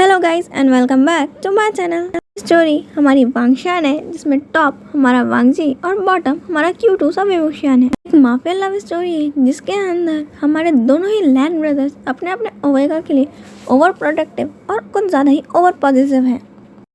Hello guys and welcome back to my channel. Story हमारी Wangshan है, जिसमें top हमारा वांगजी और बॉटम हमारा क्यूटू सा विवुशियन है। एक माफिया लव स्टोरी है जिसके अंदर हमारे दोनों ही लैंड ब्रदर्स अपने अपने ओवेगा के लिए ओवर प्रोटेक्टिव और कुछ ज़्यादा ही ओवर पॉजिटिव है।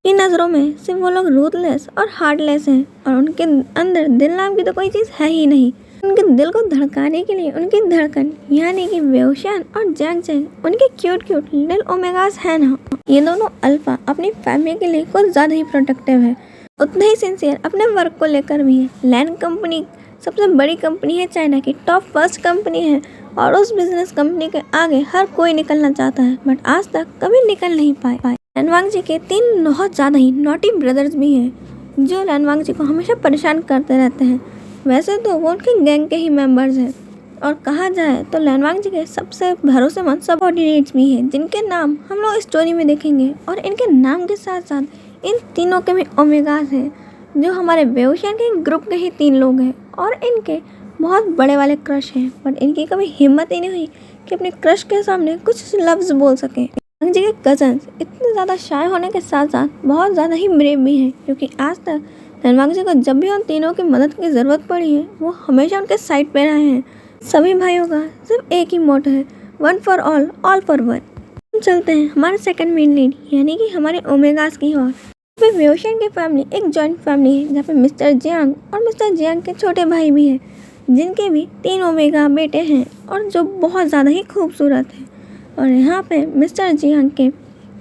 की नज़रों में सिर्फ वो लोग रूथलेस और हार्टलेस हैं और उनके अंदर दिल नाम की तो कोई चीज़ है ही नहीं। उनके दिल को धड़काने के लिए उनकी धड़कन यानी कि वेओशान और जैंग जैंग उनके क्यूट क्यूट लिटिल ओमेगास हैं ना। ये दोनों अल्फा अपनी फैमिली के लिए कुछ ज़्यादा ही प्रोटेक्टिव है, उतने ही सिंसियर अपने वर्क को लेकर भी है। लैंड कंपनी सबसे बड़ी कंपनी है, चाइना की टॉप फर्स्ट कंपनी है और उस बिजनेस कंपनी के आगे हर कोई निकलना चाहता है, बट आज तक कभी निकल नहीं पाए। लैनवांग जी के 3 बहुत ज़्यादा ही नॉटी ब्रदर्स भी हैं जो लैनवांग जी को हमेशा परेशान करते रहते हैं। वैसे तो वो उनके गैंग के ही मेंबर्स हैं और कहा जाए तो लैनवांग जी के सबसे भरोसेमंद सबऑर्डिनेट्स भी हैं, जिनके नाम हम लोग स्टोरी में देखेंगे। और इनके नाम के साथ साथ इन तीनों के भी ओमेगास हैं, जो हमारे वेओशान के ग्रुप के ही 3 लोग हैं और इनके बहुत बड़े वाले क्रश हैं, बट इनकी कभी हिम्मत ही नहीं हुई कि अपने क्रश के सामने कुछ लफ्ज़ बोल सकें। लैनवांग जी के कजन्स इतने ज़्यादा शाय होने के साथ साथ बहुत ज़्यादा ही ब्रेव भी हैं, क्योंकि आज तक लैनवांग जी को जब भी उन तीनों की मदद की ज़रूरत पड़ी है वो हमेशा उनके साइड पे रहे हैं। सभी भाइयों का सिर्फ एक ही मोटो है, 1 फॉर ऑल फॉर 1। हम चलते हैं हमारे सेकंड मेन लीड यानी कि हमारे ओमेगास की ओर। वेओशान की फैमिली एक जॉइंट फैमिली है, जहाँ पे मिस्टर जियांग और मिस्टर जियांग के छोटे भाई भी हैं, जिनके भी 3 ओमेगा बेटे हैं और जो बहुत ज़्यादा ही खूबसूरत हैं। और यहाँ पे मिस्टर जियांग के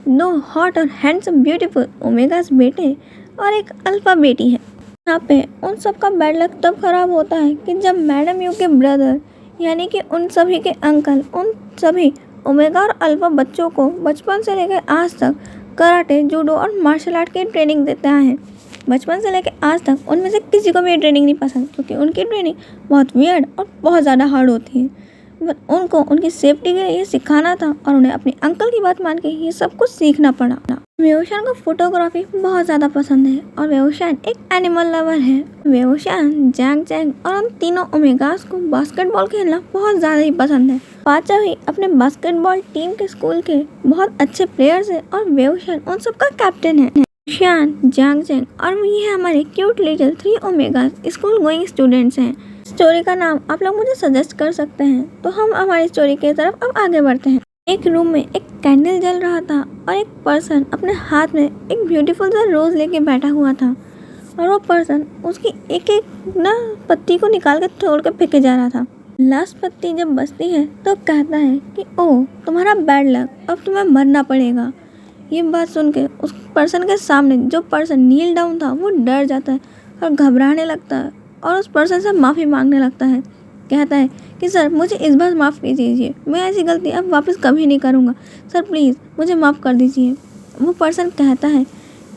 2 हॉट और हैंडसम ब्यूटीफुल ओमेगास बेटे और एक अल्फा बेटी है। यहाँ पे उन सब का बैड लक तब खराब होता है कि जब मैडम यू के ब्रदर यानी कि उन सभी के अंकल उन सभी ओमेगा और अल्फा बच्चों को बचपन से लेकर आज तक कराटे, जूडो और मार्शल आर्ट की ट्रेनिंग देते आए हैं। बचपन से लेकर आज तक उनमें से किसी को भी ये ट्रेनिंग नहीं पसंद, क्योंकि उनकी ट्रेनिंग बहुत वियर्ड और बहुत ज़्यादा हार्ड होती है। बट उनको उनकी सेफ्टी के लिए ये सिखाना था और उन्हें अपने अंकल की बात मान के ये सब कुछ सीखना पड़ा। वेओशान को फोटोग्राफी बहुत ज़्यादा पसंद है और वेओशान एक एनिमल लवर है। वेओशान, जैंग जैंग और उन तीनों ओमेगास को बास्केटबॉल खेलना बहुत ज़्यादा ही पसंद है। पाँचों ही अपने बास्केटबॉल टीम के स्कूल के बहुत अच्छे प्लेयर्स हैं और वेओशान उन सबका कैप्टन है। वेओशान, जैंग जैंग और ये हमारे cute little 3 omegas school going students हैं। स्टोरी का नाम आप लोग मुझे सजेस्ट कर सकते हैं, तो हम हमारी स्टोरी की तरफ अब आगे बढ़ते हैं। एक रूम में एक कैंडल जल रहा था और एक पर्सन अपने हाथ में एक ब्यूटीफुल सा रोज लेके बैठा हुआ था और वो पर्सन उसकी एक एक ना पत्ती को निकाल के तोड़ के फेंके जा रहा था। लास्ट पत्ती जब बचती है तो कहता है कि ओह तुम्हारा बैड लक, अब तुम्हें मरना पड़ेगा। ये बात सुन के उस पर्सन के सामने जो पर्सन नील डाउन था वो डर जाता है और घबराने लगता है और उस पर्सन से माफ़ी मांगने लगता है। कहता है कि सर मुझे इस बार माफ़ कर दीजिए, मैं ऐसी गलती अब वापस कभी नहीं करूँगा, सर प्लीज़ मुझे माफ़ कर दीजिए। वो पर्सन कहता है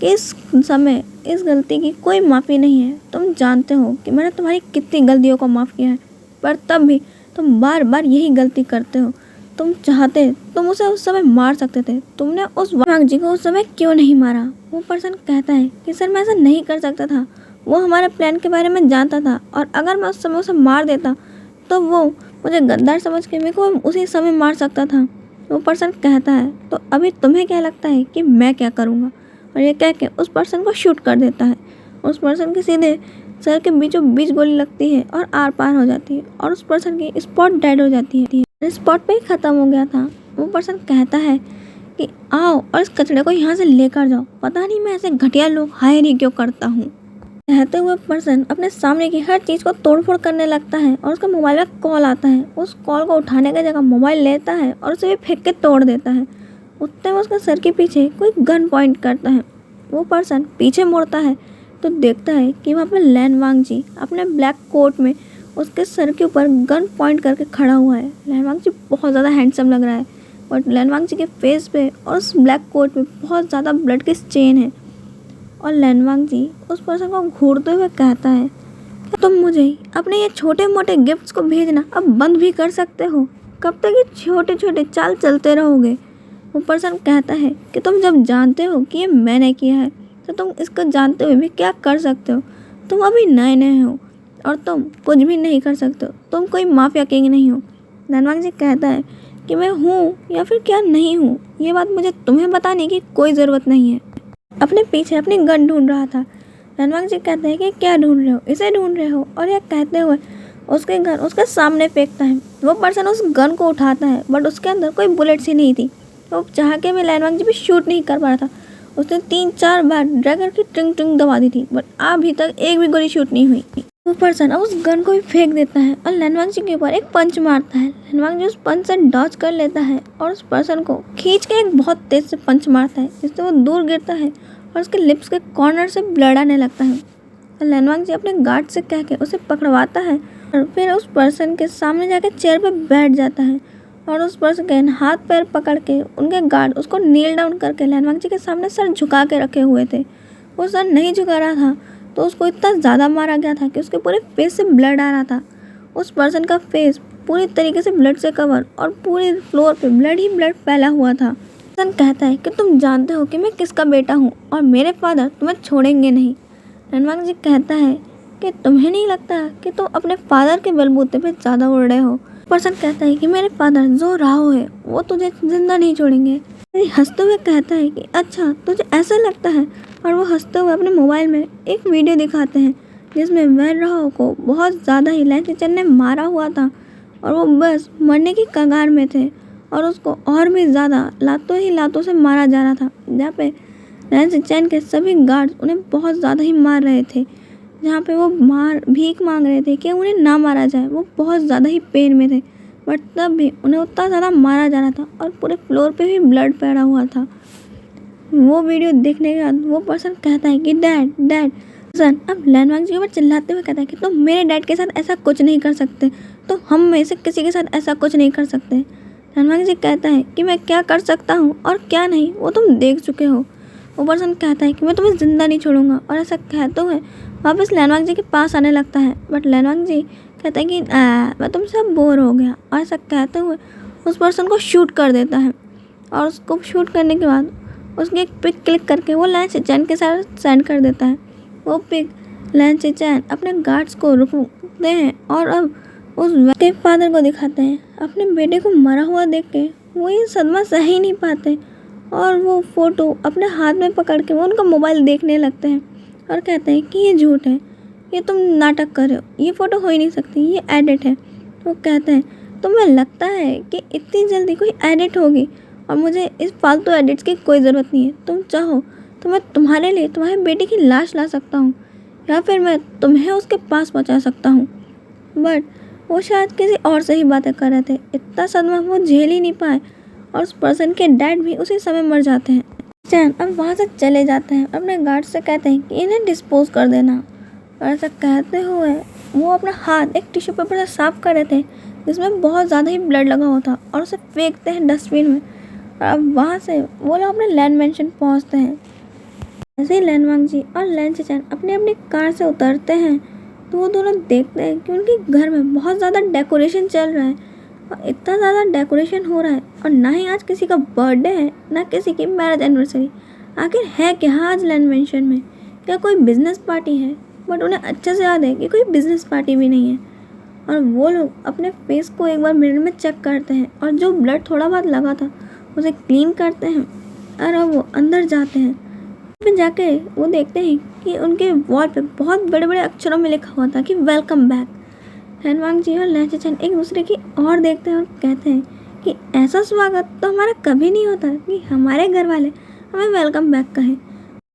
कि इस समय इस गलती की कोई माफ़ी नहीं है, तुम जानते हो कि मैंने तुम्हारी कितनी गलतियों को माफ़ किया है, पर तब भी तुम बार बार यही गलती करते हो। तुम चाहते तुम उसे उस समय मार सकते थे, तुमने उस वांग जी को उस समय क्यों नहीं मारा। वो पर्सन कहता है कि सर मैं ऐसा नहीं कर सकता था, वो हमारे प्लान के बारे में जानता था और अगर मैं उस समय उसे मार देता तो वो मुझे गद्दार समझ के मेरे को उसी समय मार सकता था। वो पर्सन कहता है तो अभी तुम्हें क्या लगता है कि मैं क्या करूँगा, और ये कह के उस पर्सन को शूट कर देता है। उस पर्सन के सीधे सर के बीचों बीच गोली लगती है और आर पार हो जाती है और उस पर्सन की स्पॉट डेड हो जाती है। स्पॉट पे ही ख़त्म हो गया था। वो पर्सन कहता है कि आओ और इस कचड़े को यहाँ से लेकर जाओ, पता नहीं मैं ऐसे घटिया लोग हायर ही क्यों करता हूँ। कहते हुए पर्सन अपने सामने की हर चीज़ को तोड़फोड़ करने लगता है और उसका मोबाइल में कॉल आता है। उस कॉल को उठाने की जगह मोबाइल लेता है और उसे भी फेंक के तोड़ देता है। उतने में उसके सर के पीछे कोई गन पॉइंट करता है। वो पर्सन पीछे मुड़ता है तो देखता है कि वहाँ पर लैनवांग जी अपने ब्लैक कोट में उसके सर के ऊपर गन पॉइंट करके खड़ा हुआ है। लैनवांग जी बहुत ज़्यादा हैंडसम लग रहा है, बट लैनवांग जी के फेस पे और उस ब्लैक कोट में बहुत ज़्यादा ब्लड के स्टेन है। और लैनवांग जी उस पर्सन को घूरते हुए कहता है तुम मुझे अपने ये छोटे मोटे गिफ्ट्स को भेजना अब बंद भी कर सकते हो, कब तक ये छोटे छोटे चाल चलते रहोगे। वो पर्सन कहता है कि तुम जब जानते हो कि ये मैंने किया है तो तुम इसको जानते हुए भी क्या कर सकते हो। तुम अभी नए नए हो और तुम कुछ भी नहीं कर सकते हो, तुम कोई माफिया किंग नहीं हो। लैनवांग जी कहता है कि मैं हूँ या फिर क्या नहीं हूँ, ये बात मुझे तुम्हें बताने की कोई ज़रूरत नहीं है। अपने पीछे अपनी गन ढूंढ रहा था। रणवंश जी कहते हैं कि क्या ढूंढ रहे हो, इसे ढूंढ रहे हो। और यह कहते हुए उसके गन उसके सामने फेंकता है। वो पर्सन उस गन को उठाता है बट उसके अंदर कोई बुलेट सी नहीं थी। वो चाह के भी रणवंश जी भी शूट नहीं कर पा रहा था। उसने 3-4 बार ड्रैगर की ट्रिंग ट्रिंग दबा दी थी बट अभी तक एक भी गोली शूट नहीं हुई। वो पर्सन अब उस गन को भी फेंक देता है और रणवंश जी के ऊपर एक पंच मारता है। रणवंश जी उस पंच से डॉज कर लेता है और उस पर्सन को खींच के एक बहुत तेज से पंच मारता है जिससे वो दूर गिरता है और उसके लिप्स के कॉर्नर से ब्लड आने लगता है। और रणवंश जी अपने गार्ड से कह के उसे पकड़वाता है और फिर उस पर्सन के सामने जाके चेयर पे बैठ जाता है और उस पर्सन के हाथ पैर पकड़ के उनके गार्ड उसको नील डाउन करके रणवंश जी के सामने सर झुका के रखे हुए थे। वो सर नहीं झुका रहा था तो उसको इतना ज़्यादा मारा गया था कि उसके पूरे फेस से ब्लड आ रहा था। उस पर्सन का फेस पूरी तरीके से ब्लड से कवर और पूरे फ्लोर पे ब्लड ही ब्लड फैला हुआ था। पर्सन कहता है कि तुम जानते हो कि मैं किसका बेटा हूँ और मेरे फादर तुम्हें छोड़ेंगे नहीं। रणवंश जी कहता है कि तुम्हें नहीं लगता कि तुम अपने फादर के बलबूते पे ज़्यादा उड़ रहे हो। पर्सन कहता है कि मेरे फादर जो राव है वो तुझे जिंदा नहीं छोड़ेंगे। हंसते हुए कहता है कि अच्छा तुझे ऐसा लगता है। और वो हंसते हुए अपने मोबाइल में एक वीडियो दिखाते हैं जिसमें वैन राव को बहुत ज़्यादा ही लैंस चैन ने मारा हुआ था और वो बस मरने की कगार में थे और उसको और भी ज़्यादा लातों ही लातों से मारा जा रहा था। जहाँ पे लैंस चैन के सभी गार्ड्स उन्हें बहुत ज़्यादा ही मार रहे थे। जहाँ पे वो भीख मांग रहे थे कि उन्हें ना मारा जाए। वो बहुत ज़्यादा ही पेन में थे बट तब भी उन्हें उतना ज़्यादा मारा जा रहा था और पूरे फ्लोर पे भी ब्लड फैला हुआ था। वो वीडियो देखने के बाद वो पर्सन कहता है कि डैड डैड। पर्सन अब रणवंश जी के ऊपर चिल्लाते हुए कहता है कि तुम मेरे डैड के साथ ऐसा कुछ नहीं कर सकते, तो हम में से किसी के साथ ऐसा कुछ नहीं कर सकते। रणवंश जी कहता है कि मैं क्या कर सकता हूँ और क्या नहीं वो तुम देख चुके हो। वो पर्सन कहता है कि मैं तुम्हें ज़िंदा नहीं छोड़ूंगा और ऐसा कहते हुए वापस रणवंश जी के पास आने लगता है बट रणवंश जी कहता है कि मैं तुमसे अब बोर हो गया और ऐसा कहते हुए उस पर्सन को शूट कर देता है। और उसको शूट करने के बाद उसकी एक पिक क्लिक करके वो लैंस चैन के साथ सेंड कर देता है। वो पिक लैंस चैन अपने गार्ड्स को रुकते हैं और अब उस के फादर को दिखाते हैं। अपने बेटे को मरा हुआ देख के वो ये सदमा सह ही नहीं पाते और वो फ़ोटो अपने हाथ में पकड़ के वो उनका मोबाइल देखने लगते हैं और कहते हैं कि ये झूठ है, ये तुम नाटक कर रहे हो, ये फ़ोटो हो ही नहीं सकती, ये एडिट है। वो कहते हैं तुम्हें लगता है कि इतनी जल्दी कोई एडिट होगी और मुझे इस फालतू एडिट्स की कोई ज़रूरत नहीं है। तुम चाहो तो मैं तुम्हारे लिए तुम्हारे बेटे की लाश ला सकता हूँ या फिर मैं तुम्हें उसके पास पहुँचा सकता हूँ। बट वो शायद किसी और से ही बातें कर रहे थे। इतना सदमा वो झेल ही नहीं पाए और उस पर्सन के डैड भी उसी समय मर जाते हैं। चैन अब वहाँ से चले जाते हैं, अपने गार्ड से कहते हैं कि इन्हें डिस्पोज कर देना। और ऐसा कहते हुए वो अपना हाथ एक टिश्यू पेपर से साफ कर रहे थे जिसमें बहुत ज़्यादा ही ब्लड लगा हुआ था और उसे फेंकते हैं डस्टबिन में। और अब वहाँ से वो लोग अपने लैंड मैंशन पहुँचते हैं। ऐसे ही रणवंश जी और लैंस चैन अपनी अपनी कार से उतरते हैं तो वो दोनों देखते हैं कि उनके घर में बहुत ज़्यादा डेकोरेशन चल रहा है और इतना ज़्यादा डेकोरेशन हो रहा है और ना ही आज किसी का बर्थडे है ना किसी की मैरिज एनिवर्सरी। आखिर है क्या आज लैंड मैंशन में? क्या कोई बिजनेस पार्टी है? बट उन्हें अच्छे से याद है कि कोई बिजनेस पार्टी भी नहीं है। और वो लोग अपने फेस को एक बार मिरर में चेक करते हैं और जो ब्लड थोड़ा बहुत लगा था उसे क्लीन करते हैं और अब वो अंदर जाते हैं। फिर जाके वो देखते हैं कि उनके वॉल पे बहुत बड़े बड़े अक्षरों में लिखा हुआ था कि वेलकम बैक। रणवंश जी और लैंस चैन एक दूसरे की ओर देखते हैं और कहते हैं कि ऐसा स्वागत तो हमारा कभी नहीं होता कि हमारे घर वाले हमें वेलकम बैक कहें।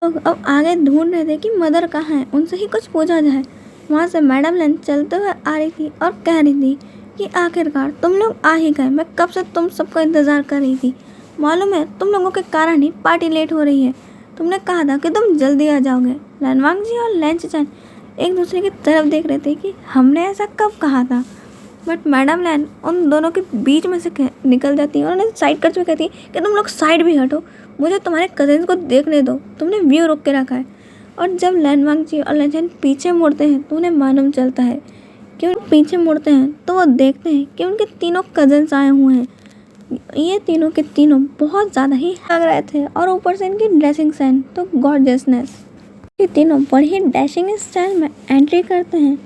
लोग अब आगे ढूंढ रहे थे कि मदर कहाँ है, उनसे ही कुछ पूछा जाए। वहाँ से मैडम लैन चलते हुए आ रही थी और कह रही थी कि आखिरकार तुम लोग आ ही गए, मैं कब से तुम सबका इंतज़ार कर रही थी। मालूम है तुम लोगों के कारण ही पार्टी लेट हो रही है, तुमने कहा था कि तुम जल्दी आ जाओगे। रणवंश जी और लैंस चैन एक दूसरे की तरफ देख रहे थे कि हमने ऐसा कब कहा था। बट मैडम लैन उन दोनों के बीच में से निकल जाती है और उन्हें साइड करते हुए कहती है कि तुम लोग साइड भी हटो, मुझे तुम्हारे कजिन्स को देखने दो, तुमने व्यू रोक के रखा है। और जब रणवंश जी और लैंस चैन पीछे मुड़ते हैं तो उन्हें मालूम चलता है कि उन पीछे मुड़ते हैं तो वो देखते हैं कि उनके तीनों कजिन्स आए हुए हैं। ये तीनों के तीनों बहुत ज़्यादा ही लग रहे थे और ऊपर से इनकी ड्रेसिंग सेंस तो गॉर्जियसनेस। ये तीनों बड़ी ही डैशिंग स्टाइल में एंट्री करते हैं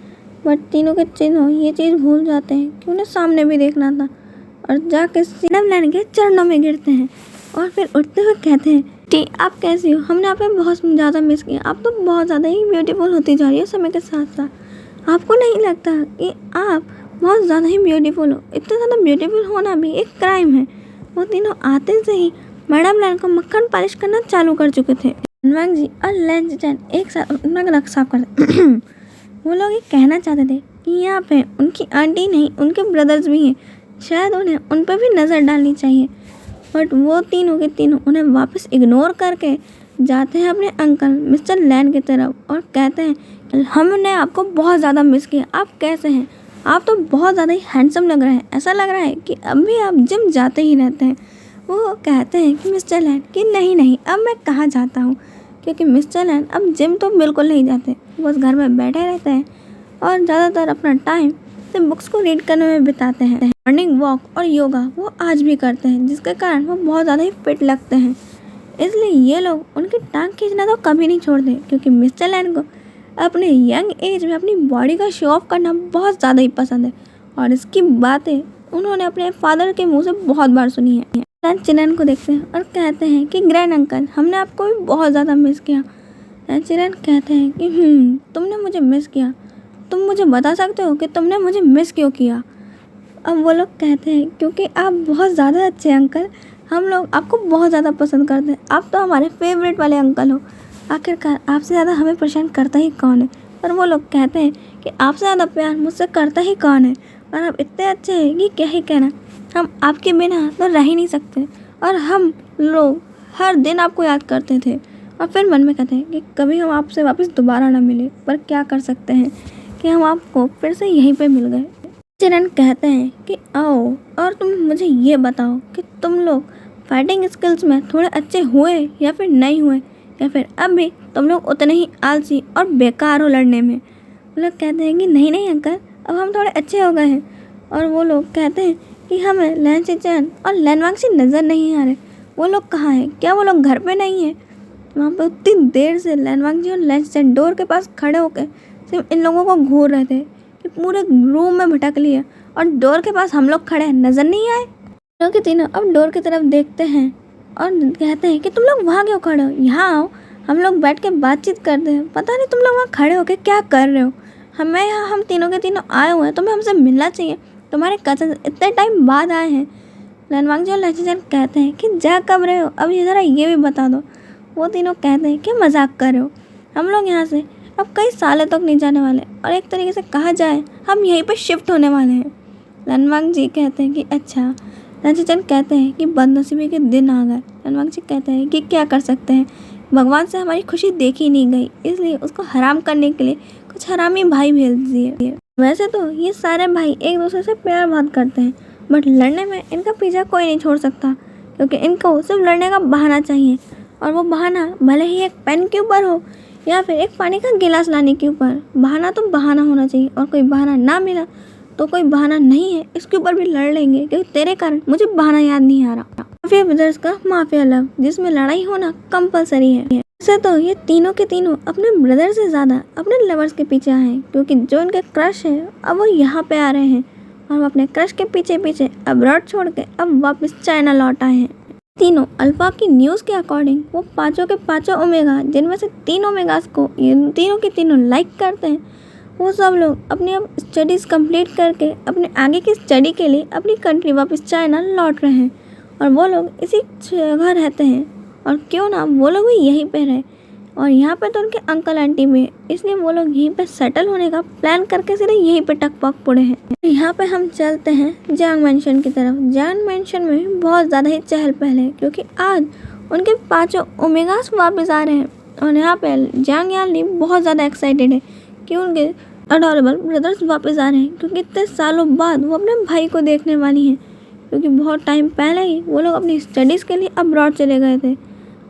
बट तीनों के तीनों ये चीज़ भूल जाते हैं कि उन्हें सामने भी देखना था और जाके मैडम लैन के चरणों में गिरते हैं और फिर उठते हुए कहते हैं, टी आप कैसी हो, हमने आप बहुत ज़्यादा मिस किया, आप तो बहुत ज़्यादा ही ब्यूटीफुल होती जा रही हो समय के साथ साथ। आपको नहीं लगता कि आप बहुत ज़्यादा ही ब्यूटीफुल हो? इतना ज़्यादा ब्यूटीफुल होना भी एक क्राइम है। वो तीनों आते से ही मैडम लैन को मक्खन पालिश करना चालू कर चुके थे। वांगजी और लैन चैन एक साथ अपना गला साफ करते वो लोग ये कहना चाहते थे कि यहाँ पे उनकी आंटी नहीं, उनके ब्रदर्स भी हैं, शायद उन्हें उन पर भी नज़र डालनी चाहिए। बट वो तीनों के तीनों उन्हें वापस इग्नोर करके जाते हैं अपने अंकल मिस्टर लैन की तरफ और कहते हैं, हमने आपको बहुत ज़्यादा मिस किया, आप कैसे हैं? आप तो बहुत ज़्यादा ही हैंडसम लग रहे हैं, ऐसा लग रहा है कि अब भी आप जिम जाते ही रहते हैं। वो कहते हैं कि मिस्टर लैन कि नहीं, अब मैं कहाँ जाता हूँ, क्योंकि मिस्टर लैन अब जिम तो बिल्कुल नहीं जाते, बस घर में बैठे रहते हैं और ज़्यादातर अपना टाइम से बुक्स को रीड करने में बिताते हैं। मॉर्निंग वॉक और योगा वो आज भी करते हैं, जिसके कारण वो बहुत ज़्यादा ही फिट लगते हैं। इसलिए ये लोग उनकी टांग खींचना तो कभी नहीं छोड़ते, क्योंकि मिस्टर लैन को अपने यंग एज में अपनी बॉडी का शो ऑफ करना बहुत ज़्यादा ही पसंद है और इसकी बातें उन्होंने अपने फादर के मुंह से बहुत बार सुनी है। लैन चिरन को देखते हैं और कहते हैं कि ग्रैंड अंकल, हमने आपको भी बहुत ज़्यादा मिस किया। लैन चिरन कहते हैं कि तुमने मुझे मिस किया, तुम मुझे बता सकते हो कि तुमने मुझे मिस क्यों किया? अब वो लोग कहते हैं, क्योंकि आप बहुत ज़्यादा अच्छे अंकल, हम लोग आपको बहुत ज़्यादा पसंद करते हैं, आप तो हमारे फेवरेट वाले अंकल हो। आखिरकार आपसे ज़्यादा हमें परेशान करता ही कौन है? पर वो लोग कहते हैं कि आपसे ज़्यादा प्यार मुझसे करता ही कौन है, और आप इतने अच्छे हैं कि क्या ही कहना, हम आपके बिना तो रह ही नहीं सकते और हम लोग हर दिन आपको याद करते थे। और फिर मन में कहते हैं कि कभी हम आपसे वापस दोबारा ना मिले, पर क्या कर सकते हैं कि हम आपको फिर से यहीं पे मिल गए। चिरन कहते हैं कि आओ और तुम मुझे ये बताओ कि तुम लोग फाइटिंग स्किल्स में थोड़े अच्छे हुए या फिर नहीं हुए, या फिर अब भी तुम लोग उतने ही आलसी और बेकार हो लड़ने में? वो लोग कहते हैं कि नहीं अंकल, अब हम थोड़े अच्छे हो गए हैं। और वो लोग कहते हैं कि हमें लैन चैन और लैन वांगजी नज़र नहीं आ रहे, वो लोग कहाँ हैं? क्या वो लोग घर पे नहीं हैं? वहाँ पे उतनी देर से लैन वांगजी और लैन चैन डोर के पास खड़े होकर सिर्फ इन लोगों को घूर रहे थे कि पूरे रूम में भटक लिए और डोर के पास हम लोग खड़े हैं, नज़र नहीं आए। तीनों के तीनों अब डोर की तरफ देखते हैं और कहते हैं कि तुम लोग वहाँ क्यों खड़े हो, यहाँ आओ, हम लोग बैठ के बातचीत करते हैं। पता नहीं तुम लोग वहाँ खड़े होकर क्या कर रहे हो, हमें यहाँ हम तीनों के तीनों आए हुए हैं, तुम्हें हमसे मिलना चाहिए, तुम्हारे कज़न इतने टाइम बाद आए हैं। लैन वांगजी और लैन चैन कहते हैं कि जा कब रहे हो, अब ये ज़रा ये भी बता दो। वो तीनों कहते हैं कि मजाक कर रहे हो, हम लोग यहाँ से अब कई सालों तक नहीं जाने वाले और एक तरीके से कहा जाए हम यहीं पर शिफ्ट होने वाले हैं। लैन वांगजी कहते हैं कि अच्छा। लैन चैन कहते हैं कि बदनसीबी के दिन आ गए। लैन वांगजी कहते हैं कि क्या कर सकते हैं, भगवान से हमारी खुशी देखी नहीं गई, इसलिए उसको हराम करने के लिए कुछ हरामी भाई भेज दिए। वैसे तो ये सारे भाई एक दूसरे से प्यार बहुत करते हैं, बट लड़ने में इनका पीछा कोई नहीं छोड़ सकता, क्योंकि इनको सिर्फ लड़ने का बहाना चाहिए, और वो बहाना भले ही एक पेन के ऊपर हो या फिर एक पानी का गिलास लाने के ऊपर, बहाना तो बहाना होना चाहिए। और कोई बहाना ना मिला तो कोई बहाना नहीं है, इसके ऊपर भी लड़ लेंगे, क्योंकि तेरे कारण मुझे बहाना याद नहीं आ रहा। माफिया ब्रदर्स का माफिया लव, जिसमें लड़ाई होना कंपलसरी है। वैसे तो ये तीनों के तीनों अपने ब्रदर से ज़्यादा अपने लवर्स के पीछे आए हैं, क्योंकि जो इनके क्रश है अब वो यहाँ पे आ रहे हैं और वो अपने क्रश के पीछे पीछे अब्रॉड छोड़ के अब वापस चाइना लौट आए हैं। तीनों अल्फा की न्यूज़ के अकॉर्डिंग वो पाँचों के पाँचों ओमेगा, जिनमें से 3 ओमेगास को ये तीनों के तीनों लाइक करते हैं, वो सब लोग अपनी अब स्टडीज़ कंप्लीट करके अपने आगे की स्टडी के लिए अपनी कंट्री वापस चाइना लौट रहे हैं। और वो लोग इसी जगह रहते हैं, और क्यों ना वो लोग भी यहीं पे रहे, और यहाँ पे तो उनके अंकल आंटी भी, इसलिए वो लोग यहीं पे सेटल होने का प्लान करके सीधे यहीं पे टकपक पड़े हैं। यहाँ पे हम चलते हैं जांग मेंशन की तरफ। जांग मेंशन में बहुत ज़्यादा ही चहल पहल है, क्योंकि आज उनके 5 ओमेगास वापस आ रहे हैं, और यहाँ पे जांग यानली बहुत ज़्यादा एक्साइटेड है कि उनके अडोरेबल ब्रदर्स वापस आ रहे हैं, क्योंकि इतने सालों बाद वो अपने भाई को देखने वाली हैं, क्योंकि बहुत टाइम पहले ही वो लोग अपनी स्टडीज़ के लिए अब्रॉड चले गए थे,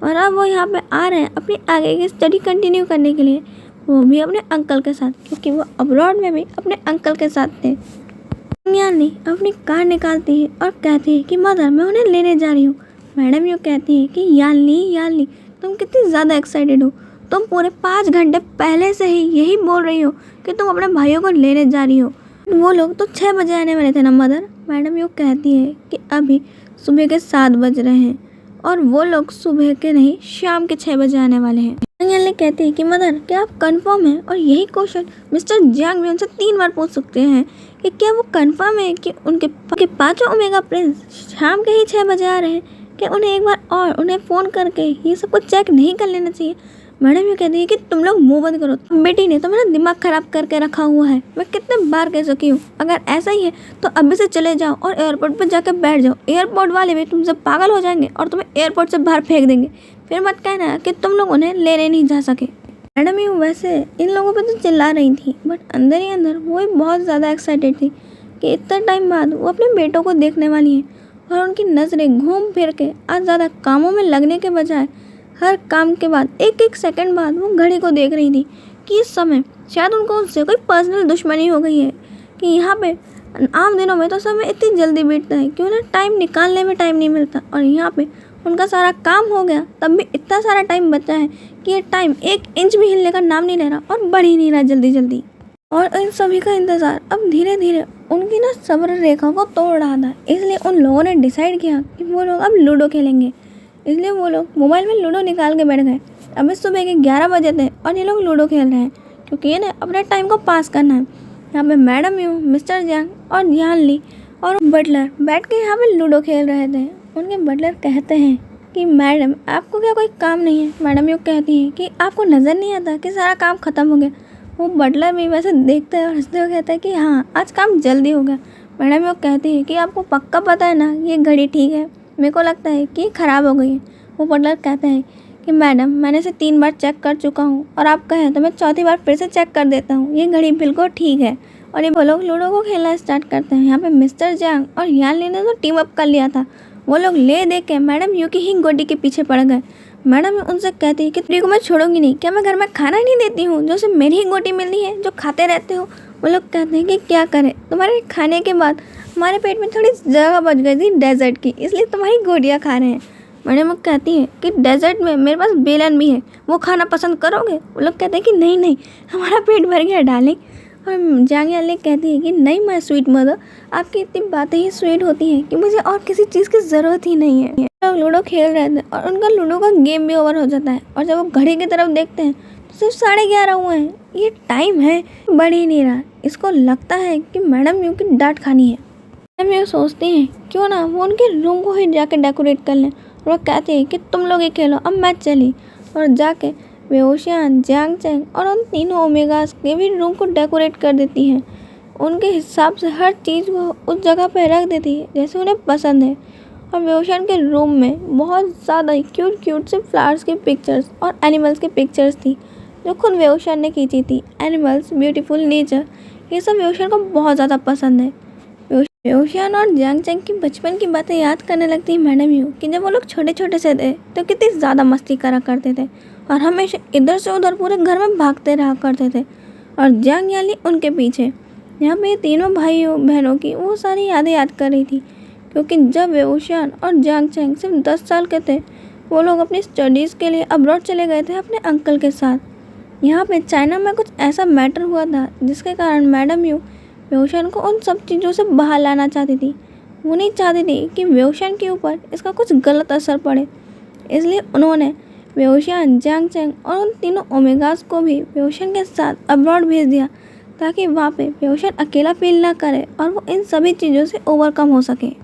और अब वो यहाँ पे आ रहे हैं अपनी आगे की स्टडी कंटिन्यू करने के लिए, वो भी अपने अंकल के साथ, क्योंकि वो अब्रॉड में भी अपने अंकल के साथ थे। यानी अपनी कार निकालती है और कहती है कि मदर मैं उन्हें लेने जा रही हूँ। मैडम यूँ कहती है कि यानली तुम कितनी ज़्यादा एक्साइटेड हो, तुम पूरे 5 घंटे पहले से ही यही बोल रही हो कि तुम अपने भाइयों को लेने जा रही हो। वो लोग तो 6 बजे आने वाले थे ना मदर, मैडम यू कहती है कि अभी सुबह के 7 बज रहे हैं और वो लोग सुबह के नहीं शाम के 6 बजे आने वाले हैं। ने कहती है कि मदर क्या आप कंफर्म हैं? और यही क्वेश्चन मिस्टर जियांग भी उनसे 3 बार पूछ सकते हैं कि क्या वो कंफर्म है कि उनके पांचों ओमेगा प्रिंस शाम के ही 6 बजे आ रहे हैं। क्या उन्हें एक बार और उन्हें फ़ोन करके ये सब कुछ चेक नहीं कर लेना चाहिए? मैडम ये कहती है कि तुम लोग मुंह बंद करो, बेटी ने तो मेरा दिमाग खराब करके रखा हुआ है। मैं कितने बार कह चुकी हूँ, अगर ऐसा ही है तो अभी से चले जाओ और एयरपोर्ट पर जाकर बैठ जाओ। एयरपोर्ट वाले भी तुमसे पागल हो जाएंगे और तुम्हें एयरपोर्ट से बाहर फेंक देंगे। फिर मत कहना कि तुम लोग उन्हें लेने नहीं जा सके। मैडम यूँ वैसे इन लोगों पे तो चिल्ला रही थी, बट अंदर ही अंदर वो ही बहुत ज़्यादा एक्साइटेड थी कि इतना टाइम बाद वो अपने बेटों को देखने वाली हैं। और उनकी नज़रें घूम फिर के आज ज़्यादा कामों में लगने के बजाय हर काम के बाद एक एक सेकंड बाद वो घड़ी को देख रही थी कि इस समय शायद उनको उससे कोई पर्सनल दुश्मनी हो गई है कि यहाँ पे आम दिनों में तो समय इतनी जल्दी बीतता है कि उन्हें टाइम निकालने में टाइम नहीं मिलता, और यहाँ पे उनका सारा काम हो गया तब भी इतना सारा टाइम बचा है कि ये टाइम 1 इंच भी हिलने का नाम नहीं ले रहा और बढ़ ही नहीं रहा जल्दी जल्दी। और इन सभी का इंतज़ार अब धीरे धीरे उनकी ना सब्र रेखा को तोड़ रहा था। इसलिए उन लोगों ने डिसाइड किया कि वो लोग अब लूडो खेलेंगे। इसलिए वो लोग मोबाइल में लूडो निकाल के बैठ गए। अभी सुबह के 11 बजे थे और ये लोग लूडो खेल रहे हैं क्योंकि इन्हें अपने टाइम को पास करना है। यहाँ पे मैडम यू, मिस्टर जियांग और जियान ली और बटलर बैठ के यहाँ पे लूडो खेल रहे थे। उनके बटलर कहते हैं कि मैडम आपको क्या कोई काम नहीं है? मैडम यू कहती है कि आपको नज़र नहीं आता कि सारा काम ख़त्म हो गया। वो बटलर भी वैसे देखता है और हंसते हुए कहता है कि हाँ आज काम जल्दी हो गया। मैडम यू कहती है कि आपको पक्का पता है ना ये घड़ी ठीक है? मेरे को लगता है कि ख़राब हो गई है। वो बटलर कहता है कि मैडम मैंने इसे 3 बार चेक कर चुका हूँ और आप कहें तो मैं चौथी बार फिर से चेक कर देता हूँ, ये घड़ी बिल्कुल ठीक है। और ये वो लोग लूडो को खेलना स्टार्ट करते हैं। यहाँ पे मिस्टर जियांग और यान ली ने तो टीम अप कर लिया था। वो लोग ले दे के मैडम यू की ही गोटी के पीछे पड़ गए। मैडम उनसे कहती है कि तुझे को मैं छोड़ूंगी नहीं, क्या मैं घर में खाना नहीं देती हूँ जो सिर्फ मेरी ही गोटी मिलती है जो खाते रहते हो? वो लोग कहते हैं कि क्या करें, तुम्हारे खाने के बाद हमारे पेट में थोड़ी जगह बच गई थी डेजर्ट की, इसलिए तुम्हारी गोटियाँ खा रहे हैं। मैडम कहती है कि डेजर्ट में मेरे पास बेलन भी है, वो खाना पसंद करोगे? वो लोग कहते हैं कि नहीं नहीं हमारा पेट भर गया डार्लिंग। और जांग याली कहती है कि नहीं माय स्वीट मदर, आपकी इतनी बातें ही स्वीट होती हैं कि मुझे और किसी चीज़ की ज़रूरत ही नहीं है। लोग लूडो खेल रहे थे और उनका लूडो का गेम भी ओवर हो जाता है और जब वो घड़ी की तरफ देखते हैं तो सिर्फ 11:30 हुए हैं। ये टाइम है बढ़ ही नहीं रहा। इसको लगता है कि मैडम यू की डांट खानी है। मैडम यू सोचती हैं क्यों ना वो उनके रूम को ही जाके डेकोरेट कर लें। और वो कहती है कि तुम लोग ही खेलो, अब मैं चली। और जाके वेओशियान, जियांग चैंग और उन तीनों ओमेगास के भी रूम को डेकोरेट कर देती हैं। उनके हिसाब से हर चीज़ को उस जगह पर रख देती है जैसे उन्हें पसंद है। और वेओशियान के रूम में बहुत ज़्यादा क्यूट से फ्लावर्स की पिक्चर्स और एनिमल्स की पिक्चर्स थी जो खुद वेओशियान ने खींची थी। एनिमल्स, ब्यूटीफुल नेचर, ये सब वेओशियान को बहुत ज़्यादा पसंद है। वेओशियान और जियांग चैंग की बचपन की बातें याद करने लगती है मैडम यू कि जब वो लोग छोटे छोटे से थे तो कितनी ज़्यादा मस्ती करा करते थे और हमेशा इधर से उधर पूरे घर में भागते रहा करते थे और जियांग याली उनके पीछे। यहाँ पे तीनों भाइयों बहनों की वो सारी यादें याद कर रही थी क्योंकि जब वेओशियान और जियांग चैंग सिर्फ 10 साल के थे वो लोग अपनी स्टडीज़ के लिए अब्रॉड चले गए थे अपने अंकल के साथ। यहाँ पे चाइना में कुछ ऐसा मैटर हुआ था जिसके कारण मैडम यू वेओशियान को उन सब चीज़ों से बाहर लाना चाहती थी। वो नहीं चाहती थी कि वेओशियान के ऊपर इसका कुछ गलत असर पड़े, इसलिए उन्होंने वेओशियान, जियांग चैंग और उन तीनों ओमेगास को भी वेओशियान के साथ अब्रॉड भेज दिया ताकि वहाँ पे वेओशियान अकेला फील ना करे और वो इन सभी चीज़ों से ओवरकम हो सके।